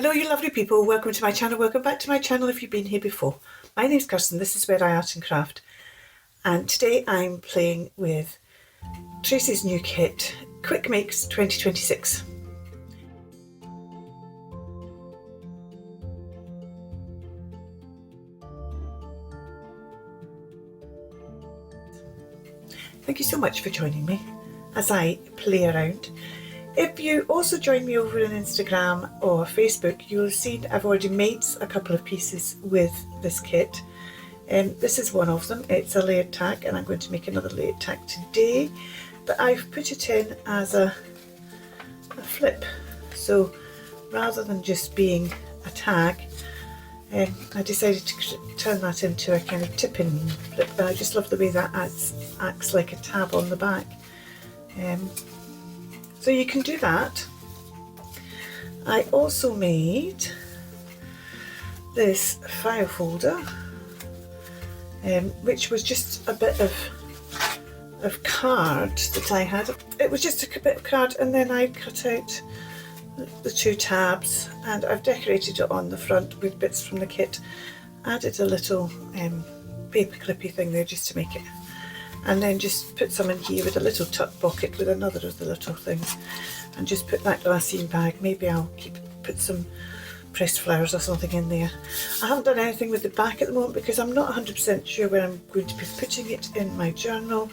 Hello you lovely people, welcome to my channel, welcome back to my channel if you've been here before. My name's Kirsten, this is where I art and craft, and today I'm playing with Tracie's new kit, Quick Makes 2026. Thank you so much for joining me as I play around. If you also join me over on Instagram or Facebook, you'll see I've already made a couple of pieces with this kit. This is one of them. It's a layered tag, and I'm going to make another layered tag today, but I've put it in as a flip. So rather than just being a tag, I decided to turn that into a kind of tip-in flip, and I just love the way that acts like a tab on the back. So you can do that. I also made this file folder, which was just a bit of card that I had. It was just a bit of card, and then I cut out the two tabs, and I've decorated it on the front with bits from the kit. Added a little paper clippy thing there just to make it, and then just put some in here with a little tuck pocket with another of the little things, and just put that glassine bag. Maybe I'll put some pressed flowers or something in there. I haven't done anything with the back at the moment because I'm not 100% sure where I'm going to be putting it in my journal,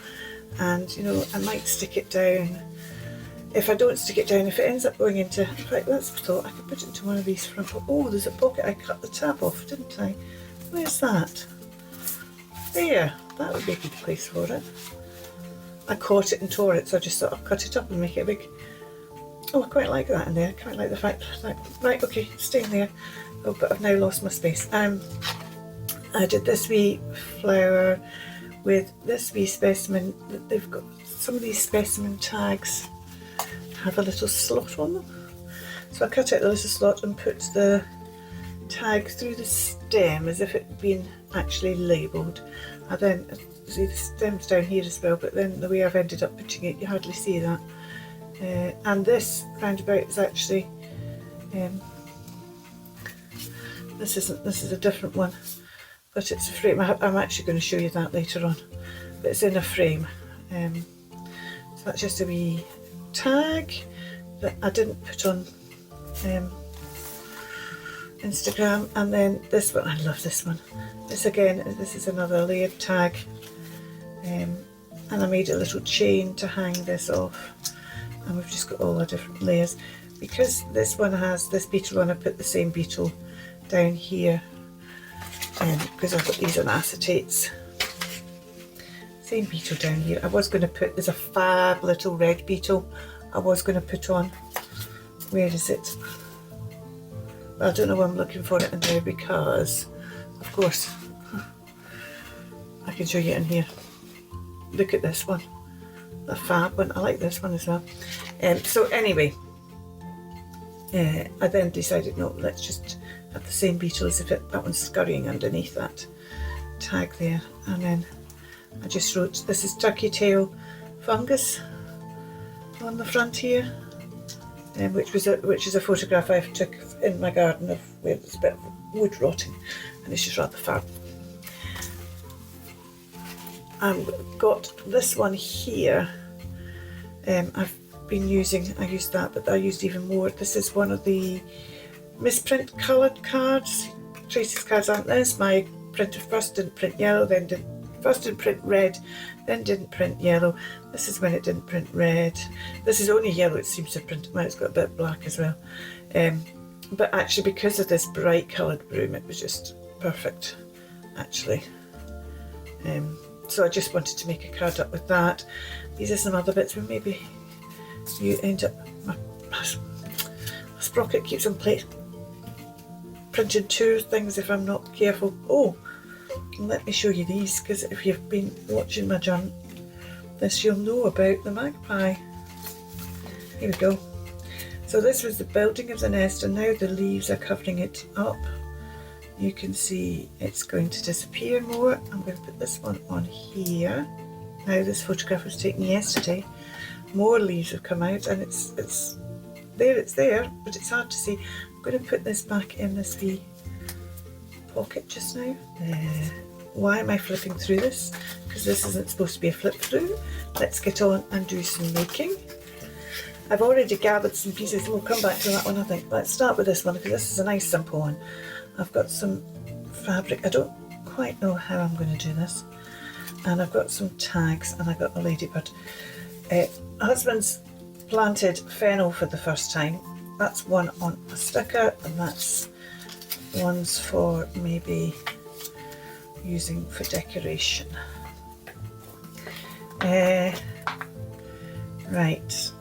and you know, I might stick it down. If I don't stick it down, if it ends up going into, in fact, that's a thought, I could put it into one of these front. Oh, there's a pocket. I cut the tab off, didn't I? Where's that? There, that would be a good place for it. I caught it and tore it, so I just thought I'll cut it up and make it big. Oh, I quite like that in there. I quite like the fact that, right, okay, staying there. Oh, but I've now lost my space. I did this wee flower with this wee specimen. They've got some of these specimen tags have a little slot on them. So I cut out the little slot and put the tag through the stem as if it had been actually labelled. I then see the stem's down here as well, but then the way I've ended up putting it, you hardly see that. And this roundabout is actually this is a different one, but it's a frame. I'm actually going to show you that later on, but it's in a frame. So that's just a wee tag that I didn't put on Instagram. And then this one, I love this one. This again, this is another layered tag, and I made a little chain to hang this off, and we've just got all the different layers. Because this one has this beetle on, I put the same beetle down here, because I've got these on acetates. Same beetle down here. I was going to put, there's a fab little red beetle I was going to put on. Where is it? Well, I don't know why I'm looking for it in there, because of course I can show you in here. Look at this one, the fab one. I like this one as well. So anyway, I then decided, no, let's just have the same beetle as if that one's scurrying underneath that tag there. And then I just wrote, this is turkey tail fungus on the front here, which is a photograph I took in my garden of where there's a bit of wood rotting, and it's just rather fab. I've got this one here. I've been using, I used that, but I used even more. This is one of the misprint coloured cards. Tracie's cards aren't this. My printer first didn't print yellow, first didn't print red, then didn't print yellow. This is when it didn't print red. This is only yellow, it seems to print. Well, it's got a bit of black as well. But actually, because of this bright coloured broom, it was just perfect, actually. So I just wanted to make a card up with that. These are some other bits where maybe you end up, my sprocket keeps on printing two things if I'm not careful. Oh, let me show you these, because if you've been watching my journal, this you'll know about the magpie. Here we go. So this was the building of the nest, and now the leaves are covering it up. You can see it's going to disappear more. I'm going to put this one on here. Now this photograph was taken yesterday. More leaves have come out, and it's there, it's there, but it's hard to see. I'm going to put this back in this wee pocket just now. Why am I flipping through this? Because this isn't supposed to be a flip through. Let's get on and do some making. I've already gathered some pieces. We'll come back to that one, I think. Let's start with this one because this is a nice simple one. I've got some fabric. I don't quite know how I'm going to do this. And I've got some tags and I've got a ladybird. Husband's planted fennel for the first time. That's one on a sticker, and that's ones for maybe using for decoration. Right.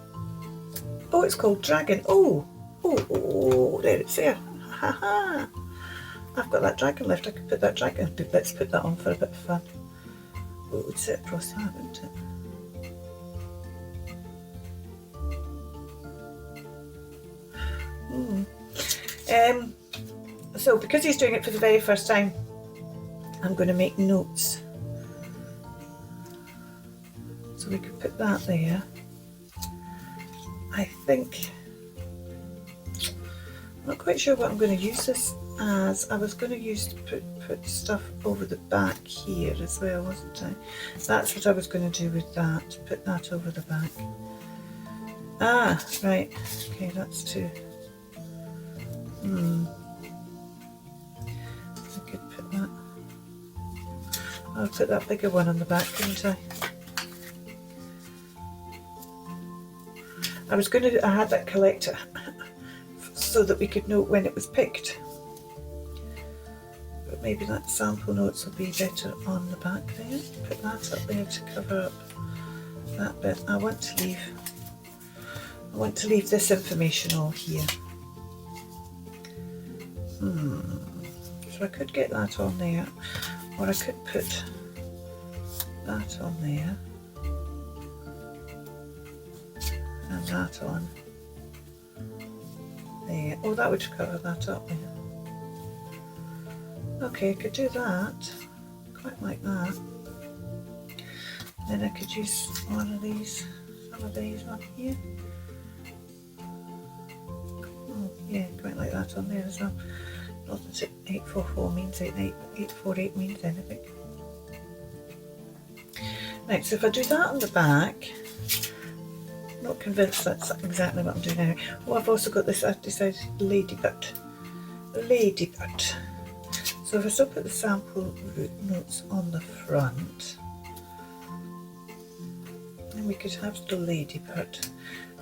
Oh, it's called Dragon. Oh, there it's there. Ha ha. I've got that dragon left. I could put that dragon. Let's put that on for a bit of fun. Oh, it would sit across that, wouldn't it? So because he's doing it for the very first time, I'm going to make notes. So we could put that there. I think, I'm not quite sure what I'm going to use this as. I was going to use to put stuff over the back here as well, wasn't I? That's what I was going to do with that, put that over the back. Ah, right, okay, that's two. I could put that, I'll put that bigger one on the back, couldn't I? I had that collector so that we could know when it was picked. But maybe that sample notes will be better on the back there. Put that up there to cover up that bit. I want to leave this information all here. So I could get that on there, or I could put that on there. And that on there. Oh, that would cover that up there. Okay, I could do that, quite like that. Then I could use one of these, some of these on here. Oh, yeah, quite like that on there as well. Not that 844 means 848 means anything. Right, so if I do that on the back, not convinced that's exactly what I'm doing now. Oh, I've also got this, I've decided ladybird. Ladybird. So if I still put the sample root notes on the front, then we could have the ladybird.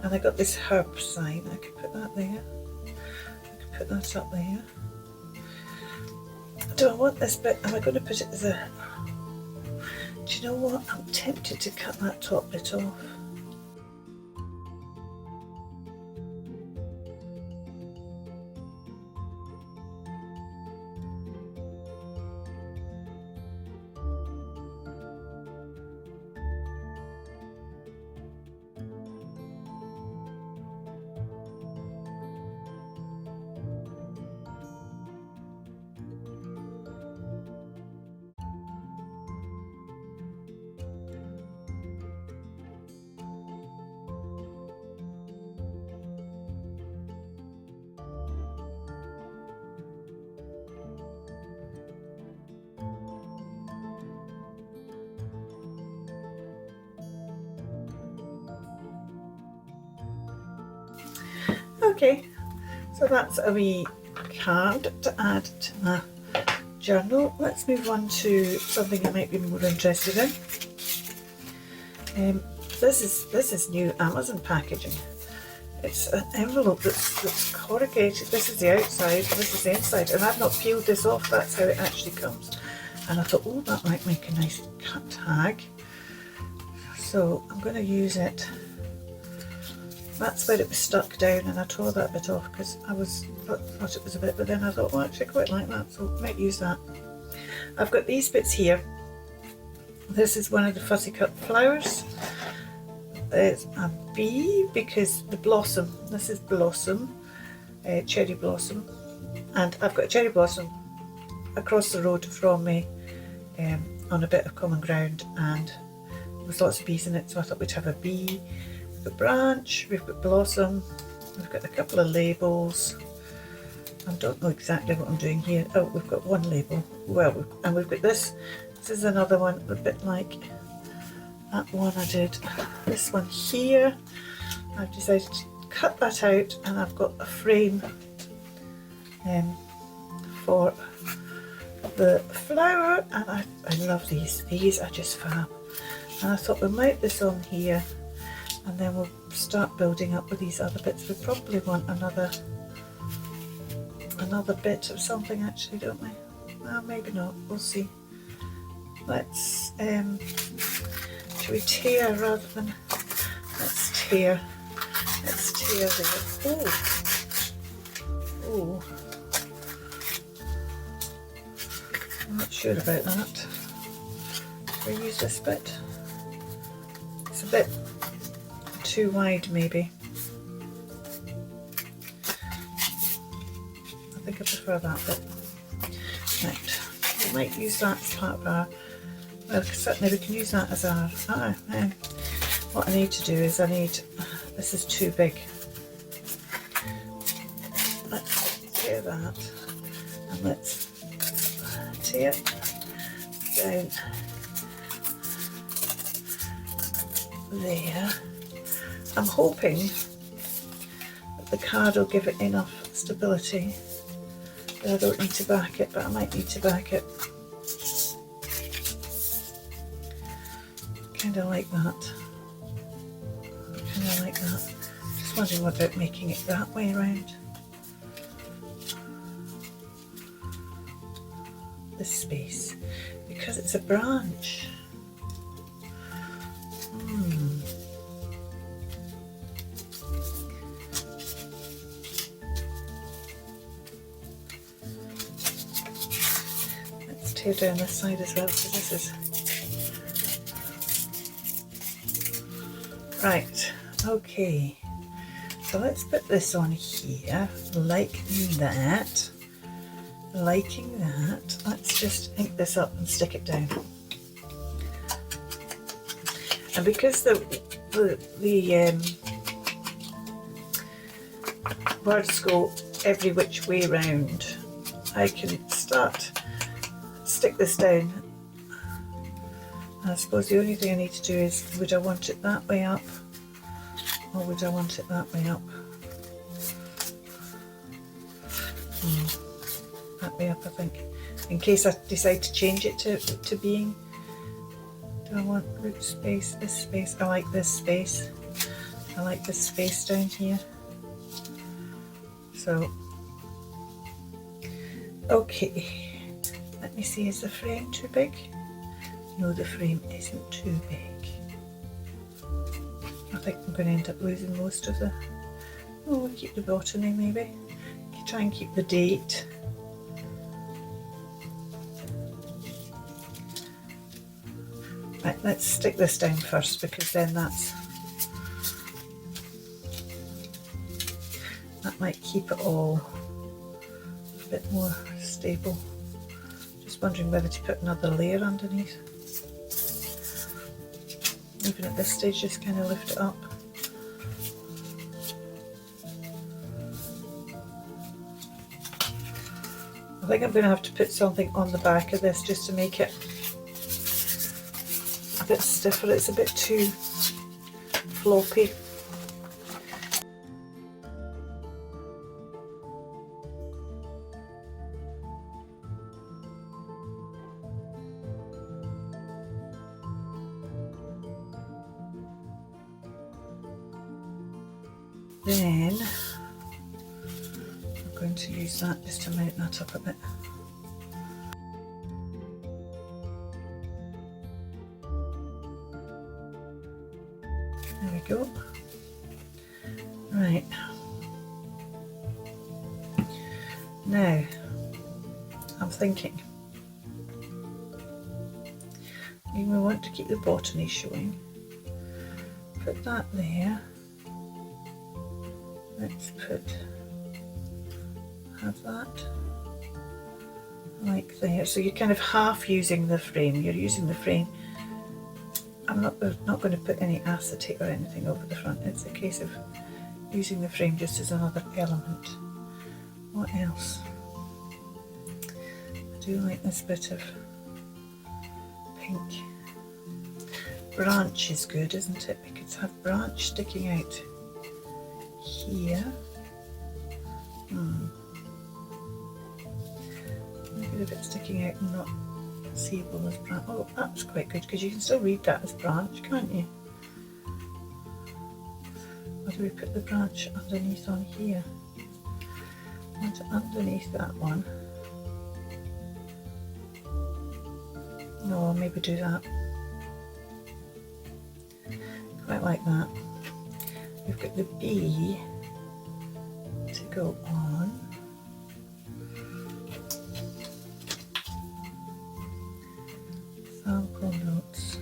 And I got this herb sign, I could put that there. I could put that up there. Do I want this bit? Am I going to put it as a... Do you know what? I'm tempted to cut that top bit off. Okay, so that's a wee card to add to my journal. Let's move on to something you might be more interested in. This is new Amazon packaging. It's an envelope that's corrugated. This is the outside, this is the inside, and I've not peeled this off. That's how it actually comes. And I thought, oh, that might make a nice cut tag. So I'm going to use it. That's where it was stuck down, and I tore that bit off because I thought it was a bit, but then I thought, well, actually I quite like that, so I might use that. I've got these bits here. This is one of the fussy cut flowers. There's a bee because the blossom, this is blossom, cherry blossom, and I've got a cherry blossom across the road from me on a bit of common ground, and there's lots of bees in it, so I thought we'd have a bee. We've got branch, we've got blossom, We've got a couple of labels. I don't know exactly what I'm doing here. Oh, we've got one label. Well, and we've got this. This is another one, a bit like that one I did. This one here, I've decided to cut that out, and I've got a frame for the flower, and I love these. These are just fab. And I thought we'll mount this on here, and then we'll start building up with these other bits. We probably want another bit of something actually, don't we? Well, maybe not, we'll see. Let's should we tear rather than let's tear there. Oh, I'm not sure about that. We'll use this bit. It's a bit too wide maybe. I think I prefer that bit. Right, we might use that as part of our, well, certainly we can use that as our, what I need to do is this is too big. Let's tear that, and let's tear down there. I'm hoping that the card will give it enough stability that I don't need to back it, but I might need to back it. Kind of like that. Kind of like that. Just wondering about making it that way around. This space, because it's a branch. Let's tear down this side as well, because this is right. Okay, so let's put this on here like that. Liking that. Let's just ink this up and stick it down. And because the words go every which way round, I can stick this down. And I suppose the only thing I need to do is, would I want it that way up, or would I want it that way up? That way up, I think, in case I decide to change it to being. Do I want root space, this space? I like this space. I like this space down here. So, okay, let me see, is the frame too big? No, the frame isn't too big. I think I'm going to end up losing most of the, oh, we'll keep the botany maybe. Try and keep the date. Right, let's stick this down first, because then that might keep it all a bit more stable. Just wondering whether to put another layer underneath. Even at this stage, just kind of lift it up. I think I'm going to have to put something on the back of this just to make it a bit stiffer. It's a bit too floppy. Then I'm going to use that just to mount that up a bit. There we go. Right. Now, I'm thinking, we want to keep the botany showing. Put that there. Let's have that like there. So you're kind of half using the frame. You're using the frame. I'm not going to put any acetate or anything over the front. It's a case of using the frame just as another element. What else? I do like this bit of pink. Branch is good, isn't it? We could have branch sticking out here. Maybe the bit sticking out and not seeable as branch. Oh, that's quite good because you can still read that as branch, can't you? Or do we put the branch underneath on here? And underneath that one. No, maybe do that. Quite like that. We've got the B to go on. Sample notes.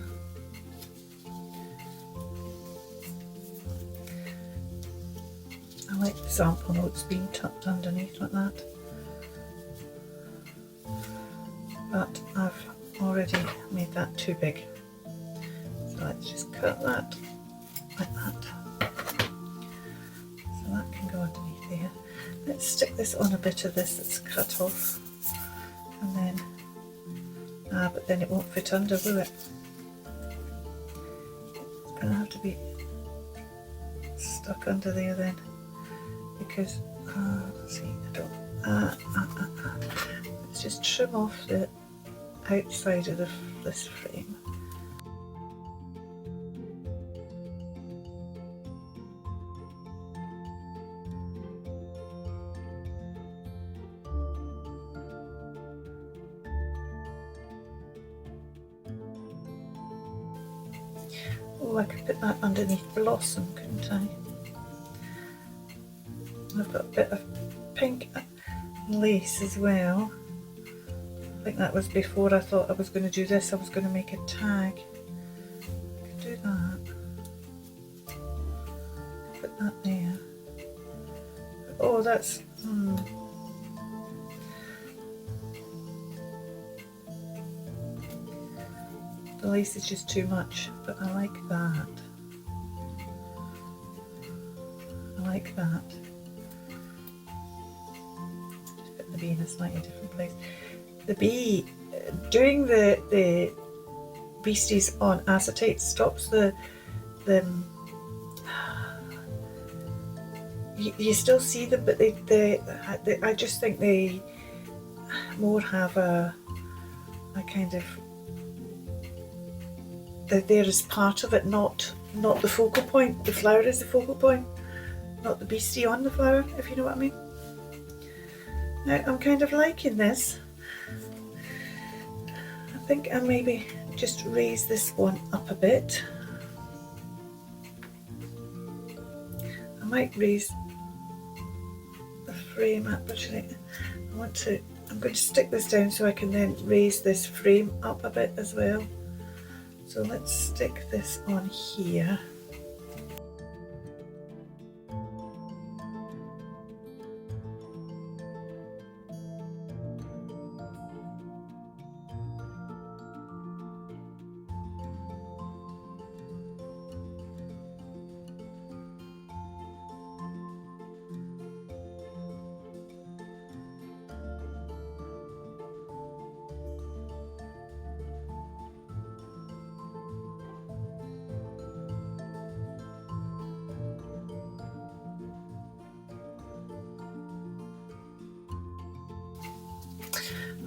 I like the sample notes being tucked underneath like that. But I've already made that too big. So let's just cut that like that. So that can go underneath there. Let's stick this on a bit of this that's cut off. And then, but then it won't fit under, will it? It's going to have to be stuck under there then. Because, let's see, I don't, let's just trim off the outside of this frame. Oh, I could put that underneath Blossom, couldn't I? I've got a bit of pink lace as well. I think that was before I thought I was going to do this. I was going to make a tag. I could do that. Put that there. Oh, that's... The lace is just too much, but I like that. I like that. Just put the bee in a slightly different place. The bee, doing the beasties on acetate stops you still see them, but I just think they more have a kind of, they're there as part of it, not the focal point. The flower is the focal point, not the beastie on the flower, if you know what I mean. Now I'm kind of liking this. I think I maybe just raise this one up a bit. I might raise the frame up, actually. I'm going to stick this down so I can then raise this frame up a bit as well. So let's stick this on here.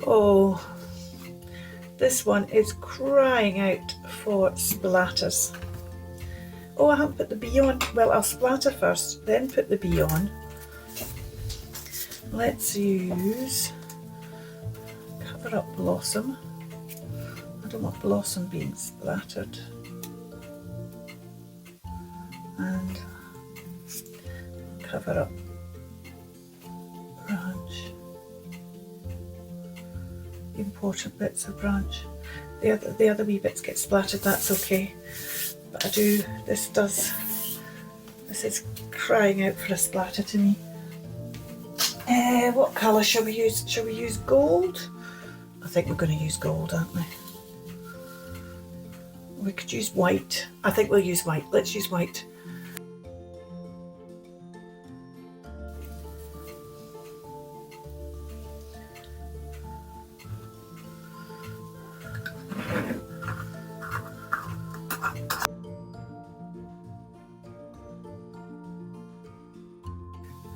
Oh, this one is crying out for splatters. Oh, I haven't put the bee on. Well, I'll splatter first, then put the bee on. Let's use Cover Up Blossom. I don't want Blossom being splattered. And Cover Up Branch. Important bits of branch. The other wee bits get splattered, that's okay. But this is crying out for a splatter to me. What colour shall we use? Shall we use gold? I think we're going to use gold, aren't we? We could use white. I think we'll use white. Let's use white.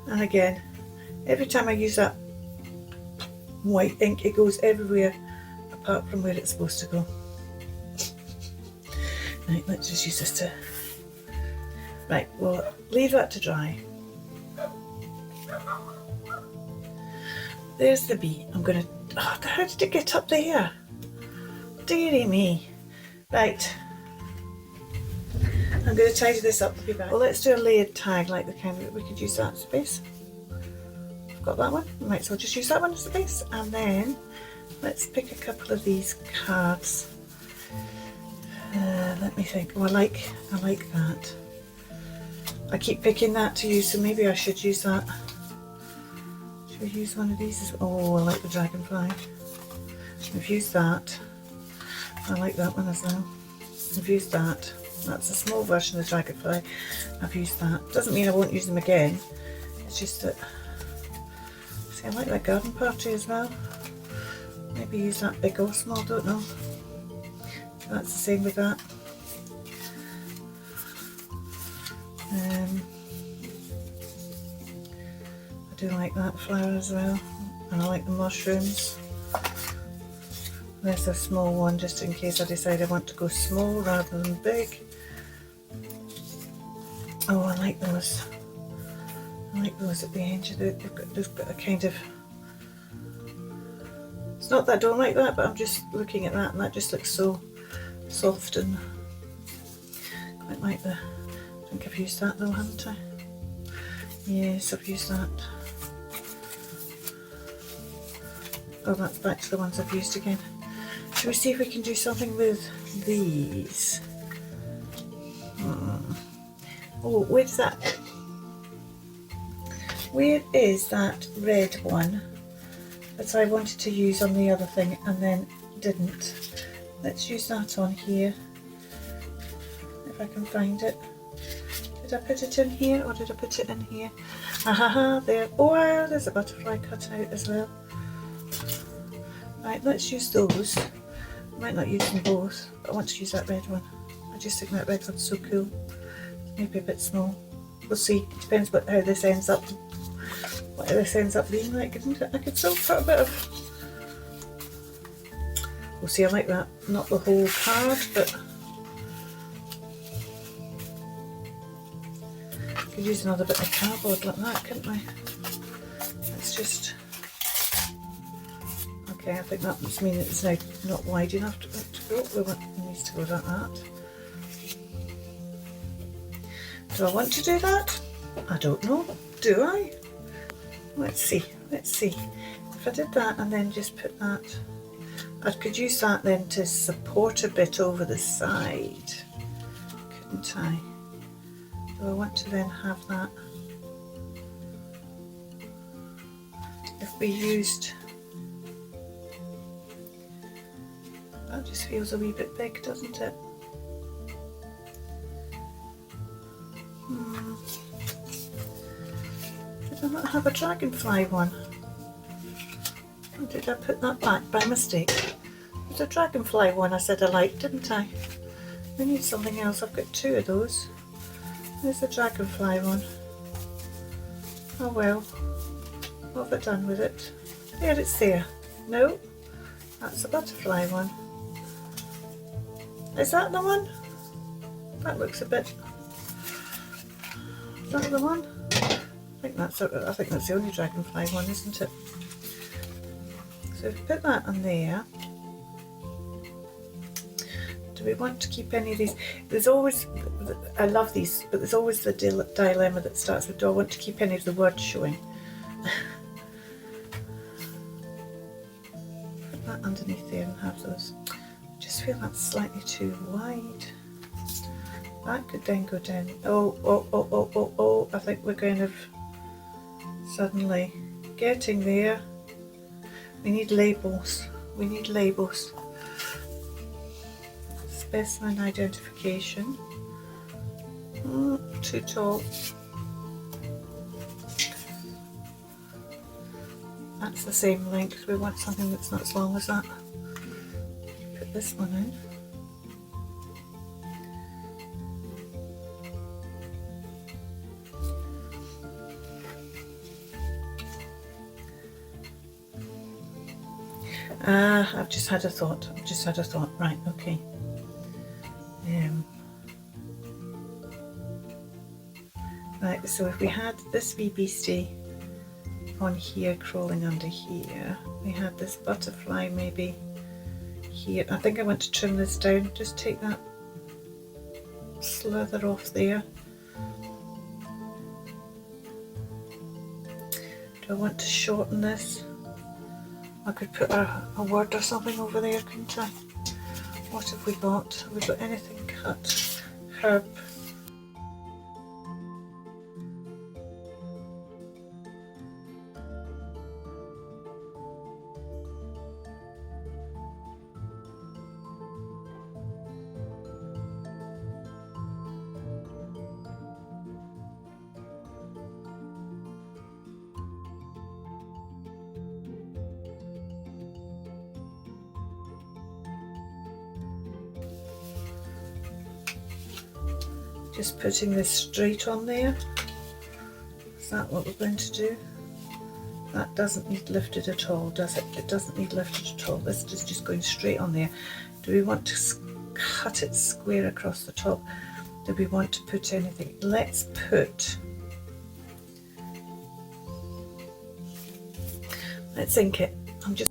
And again, every time I use that white ink, it goes everywhere apart from where it's supposed to go. Right, let's just use this to... Right, well, leave that to dry. There's the bee. I'm going to... Oh, how did it get up there? Dearie me. Right. I'm going to tidy this up. Well, let's do a layered tag like the kind that we could use that as a base. I've got that one. We might as well just use that one as the base. And then let's pick a couple of these cards. Let me think. Oh, I like that. I keep picking that to use, so maybe I should use that. Should we use one of these as well? Oh, I like the dragonfly. We've used that. I like that one as well. We've used that. That's a small version of the dragonfly. I've used that. Doesn't mean I won't use them again. It's just that... See, I like that garden party as well. Maybe use that big or small, don't know. That's the same with that. I do like that flower as well, and I like the mushrooms. There's a small one just in case I decide I want to go small rather than big. Oh, I like those. I like those at the end. They've got a kind of... It's not that I don't like that, but I'm just looking at that and that just looks so soft and quite like the... I think I've used that though, haven't I? Yes, I've used that. Oh, that's back to the ones I've used again. Shall we see if we can do something with these? Oh, where's that? Where is that red one that I wanted to use on the other thing and then didn't? Let's use that on here, if I can find it. Did I put it in here or did I put it in here? Ahaha, there. Oh, wow, there's a butterfly cut out as well. Right, let's use those. I might not use them both, but I want to use that red one. I just think that red one's so cool. Maybe a bit small. We'll see. It depends how this ends up. What this ends up being like, isn't it? I could still put a bit of... We'll see, I like that. Not the whole card, but... I could use another bit of cardboard like that, couldn't I? Let's just... Okay, I think that must mean it's now not wide enough to go. It needs to go like that. Do I want to do that? I don't know. Do I? Let's see. Let's see. If I did that and then just put that, I could use that then to support a bit over the side, couldn't I? Do I want to then have that? If we used... That just feels a wee bit big, doesn't it? Did I not have a dragonfly one? Or did I put that back by mistake? There's a dragonfly one I said I liked, didn't I? We need something else. I've got two of those. There's the dragonfly one. Oh well. What have I done with it? There, it's there. No, that's the butterfly one. Is that the one? That looks a bit... Is that the one? I think that's the only dragonfly one, isn't it? So if we put that on there, do we want to keep any of these? There's always, I love these, but there's always the dilemma that starts with, do I want to keep any of the words showing? Put that underneath there and have those. I just feel that's slightly too wide. That could then go down. Oh, I think we're kind of suddenly getting there. We need labels. We need labels. Specimen identification. Too tall. That's the same length. We want something that's not as long as that. Put this one in. I've just had a thought. Right, okay. Right, so if we had this wee beastie on here crawling under here, we had this butterfly maybe here. I think I want to trim this down, just take that slither off there. Do I want to shorten this? I could put a word or something over there, couldn't I? What have we got? Have we got anything cut? Herb. Just putting this straight on there. Is that what we're going to do? That doesn't need lifted at all, does it? It doesn't need lifted at all. This is just going straight on there. Do we want to cut it square across the top? Do we want to put anything? Let's ink it. I'm just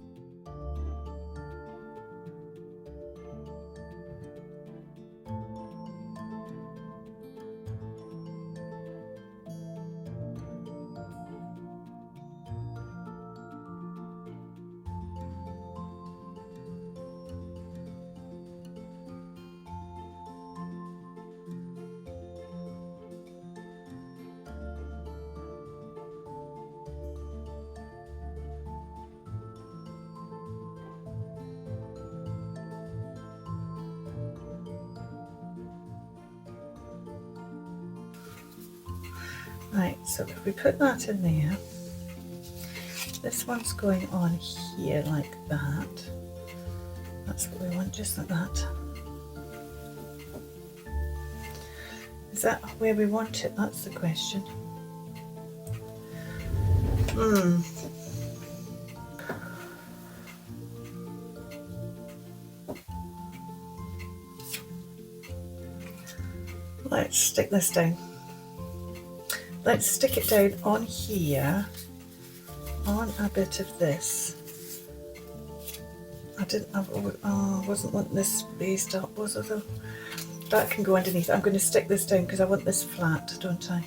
right, so if we put that in there, this one's going on here like that. That's what we want, just like that. Is that where we want it? That's the question. Let's stick this down. Let's stick it down on here, on a bit of this. I wasn't wanting this spaced up, was I though? That can go underneath. I'm going to stick this down because I want this flat, don't I?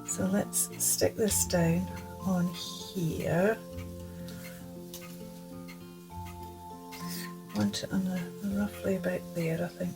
So let's stick this down on here. I want it on roughly about there, I think.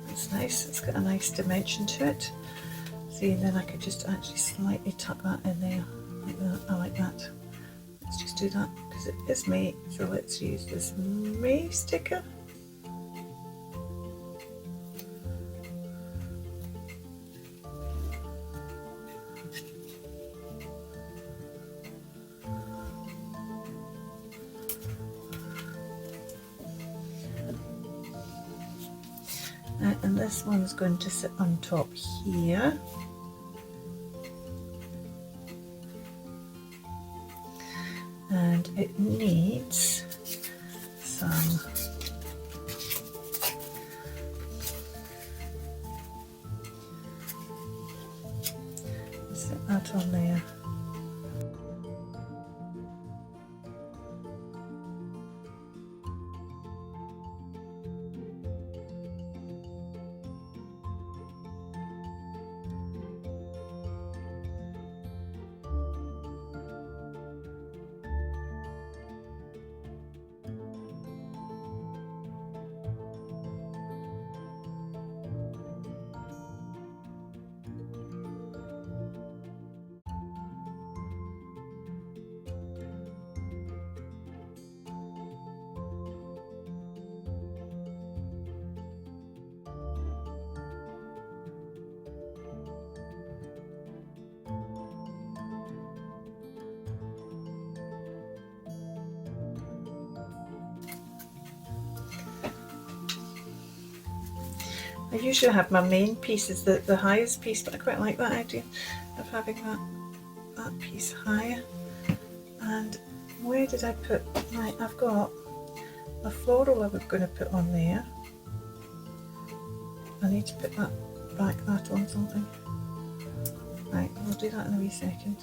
That's nice, it's got a nice dimension to it. See, and then I could just actually slightly tuck that in there, like that. I like that. Let's just do that, because it is May, so let's use this May sticker. And this one's going to sit on top here. And it needs some set that on there. I usually have my main piece as the highest piece, but I quite like that idea of having that piece higher. And where did I put my, I've got a floral I was going to put on there. I need to put that on something. Right, we'll do that in a wee second.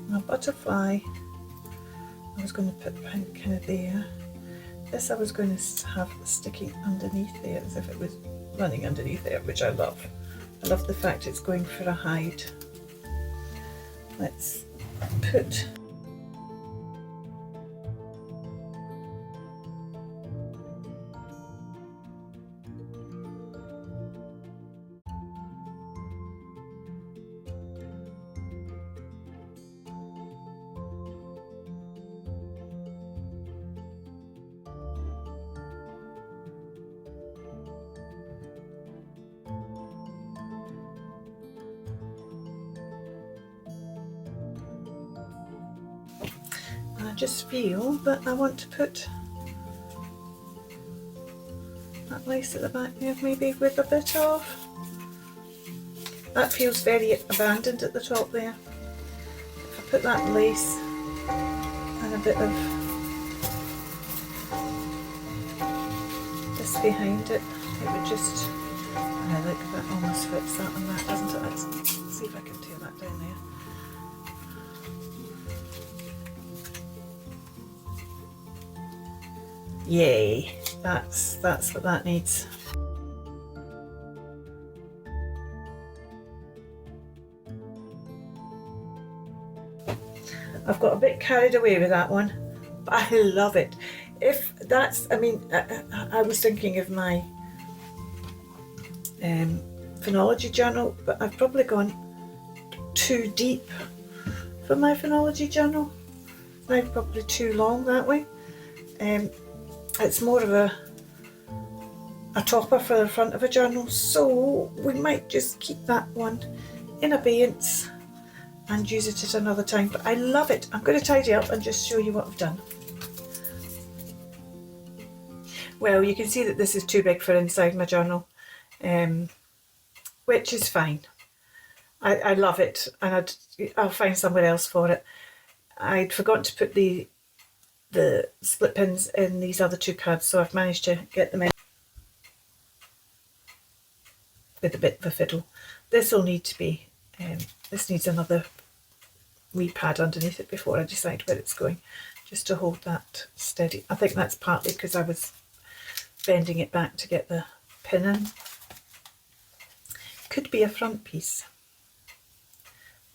My butterfly, I was going to put kind of there. This I was going to have sticking underneath there as if it was running underneath there, which I love. I love the fact it's going for a hide. Let's put I just feel that I want to put that lace at the back there, maybe with a bit of. That feels very abandoned at the top there. If I put that lace and a bit of this behind it, it would just, I like that almost fits that on that, doesn't it? Let's see if I can tear that down there. Yay, that's what that needs. I've got a bit carried away with that one, but I love it. If that's, I mean, I was thinking of my Phenology journal, but I've probably gone too deep for my Phenology journal. Now probably too long that way. It's more of a topper for the front of a journal, so we might just keep that one in abeyance and use it at another time. But I love it. I'm going to tidy up and just show you what I've done. Well, you can see that this is too big for inside my journal, which is fine. I love it, and I'll find somewhere else for it. I'd forgotten to put the split pins in these other two cards, so I've managed to get them in with a bit of a fiddle. This will need to be, this needs another wee pad underneath it before I decide where it's going, just to hold that steady. I think that's partly because I was bending it back to get the pin in. Could be a front piece.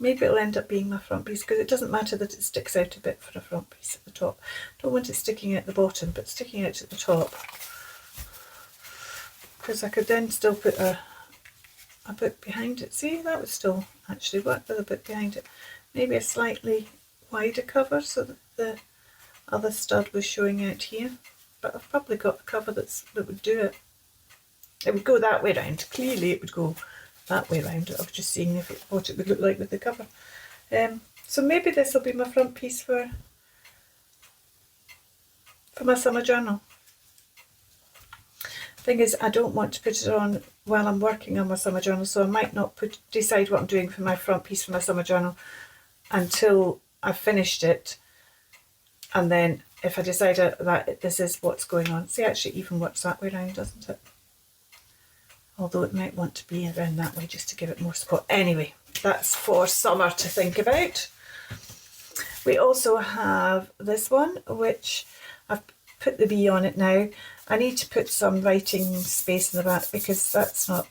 Maybe it'll end up being my front piece, because it doesn't matter that it sticks out a bit for a front piece at the top. Don't want it sticking out at the bottom, but sticking out at the top, because I could then still put a bit behind it. See, that would still actually work with a bit behind it. Maybe a slightly wider cover so that the other stud was showing out here. But I've probably got a cover that would do it. It would go that way round. Clearly it would go that way round. I was just seeing what it would look like with the cover. So maybe this will be my front piece for my summer journal. Thing is, I don't want to put it on while I'm working on my summer journal, so I might not decide what I'm doing for my front piece for my summer journal until I've finished it, and then if I decide that this is what's going on. See, it actually even works that way around, doesn't it? Although it might want to be around that way just to give it more support. Anyway, that's for summer to think about. We also have this one, which I've put the V on it now. I need to put some writing space in the back, because that's not,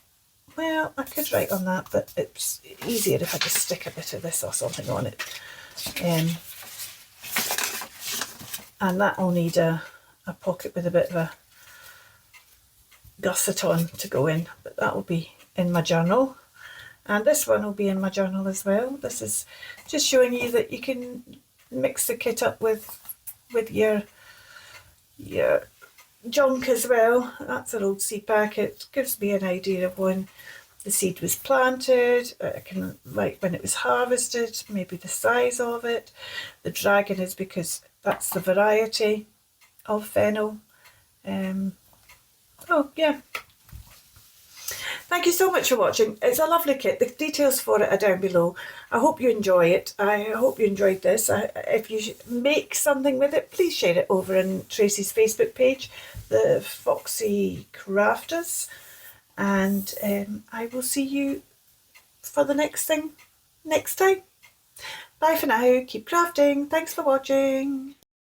well, I could write on that, but it's easier if I just stick a bit of this or something on it. And that will need a pocket with a bit of a gusset on to go in, but that will be in my journal. And this one will be in my journal as well. This is just showing you that you can mix the kit up with your junk as well. That's an old seed packet. Gives me an idea of when the seed was planted. I can write when it was harvested, maybe the size of it. The dragon is because that's the variety of fennel. Oh yeah, Thank you so much for watching. It's a lovely kit. The details for it are down below. I hope you enjoy it. I hope you enjoyed this. If you make something with it, please share it over on Tracie's Facebook page, the Foxy Crafters. And I will see you for the next thing next time. Bye for now. Keep crafting. Thanks for watching.